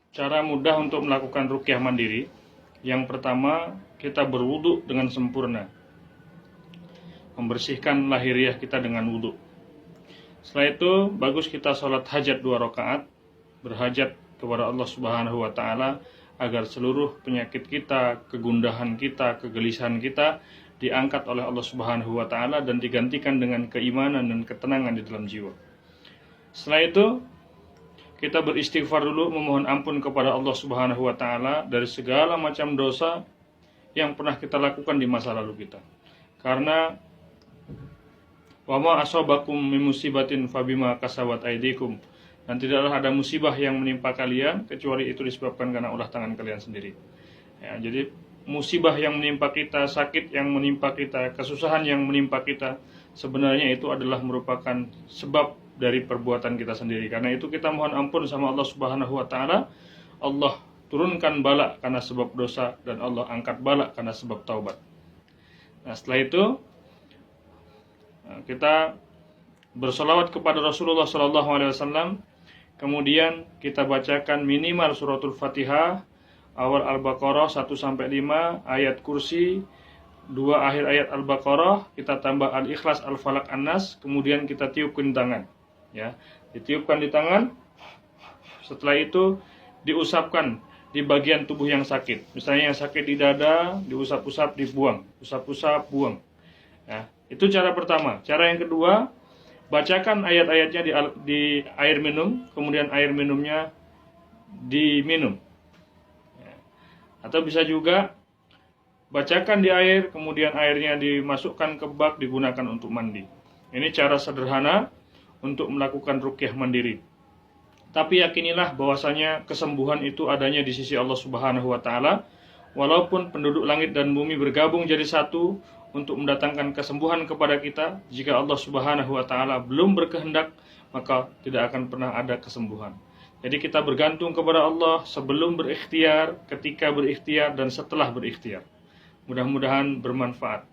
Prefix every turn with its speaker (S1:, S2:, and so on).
S1: Cara mudah untuk melakukan ruqyah mandiri. Yang pertama, kita berwudu dengan sempurna. Membersihkan lahiriah kita dengan wudu. Setelah itu, bagus kita sholat hajat 2 rakaat, berhajat kepada Allah Subhanahu wa taala agar seluruh penyakit kita, kegundahan kita, kegelisahan kita diangkat oleh Allah Subhanahu wa taala dan digantikan dengan keimanan dan ketenangan di dalam jiwa. Setelah itu, kita beristighfar dulu, memohon ampun kepada Allah Subhanahu wa taala dari segala macam dosa yang pernah kita lakukan di masa lalu kita. Karena wa ma asabakum min musibatin fabima kasabat aydikum, dan tidaklah ada musibah yang menimpa kalian kecuali itu disebabkan karena ulah tangan kalian sendiri. Ya, jadi musibah yang menimpa kita, sakit yang menimpa kita, kesusahan yang menimpa kita, sebenarnya itu adalah merupakan sebab dari perbuatan kita sendiri. Karena itu kita mohon ampun sama Allah Subhanahu wa taala. Allah turunkan bala karena sebab dosa, dan Allah angkat bala karena sebab taubat. Nah, setelah itu kita bersolawat kepada Rasulullah SAW. Kemudian kita bacakan minimal suratul Fatihah, awal Al-Baqarah 1-5, ayat kursi, 2 akhir ayat Al-Baqarah, kita tambah Al-Ikhlas, Al-Falaq, An-Nas, kemudian kita tiupkan tangan. Ya, ditiupkan di tangan. Setelah itu diusapkan di bagian tubuh yang sakit. Misalnya yang sakit di dada, diusap-usap, dibuang, usap-usap, buang. Ya, itu cara pertama. Cara yang kedua, bacakan ayat-ayatnya di air minum, kemudian air minumnya diminum. Ya. Atau bisa juga bacakan di air, kemudian airnya dimasukkan ke bak, digunakan untuk mandi. Ini cara sederhana untuk melakukan ruqyah mandiri. Tapi yakinilah bahwasanya kesembuhan itu adanya di sisi Allah Subhanahu wa taala. Walaupun penduduk langit dan bumi bergabung jadi satu untuk mendatangkan kesembuhan kepada kita, jika Allah Subhanahu wa taala belum berkehendak, maka tidak akan pernah ada kesembuhan. Jadi kita bergantung kepada Allah sebelum berikhtiar, ketika berikhtiar, dan setelah berikhtiar. Mudah-mudahan bermanfaat.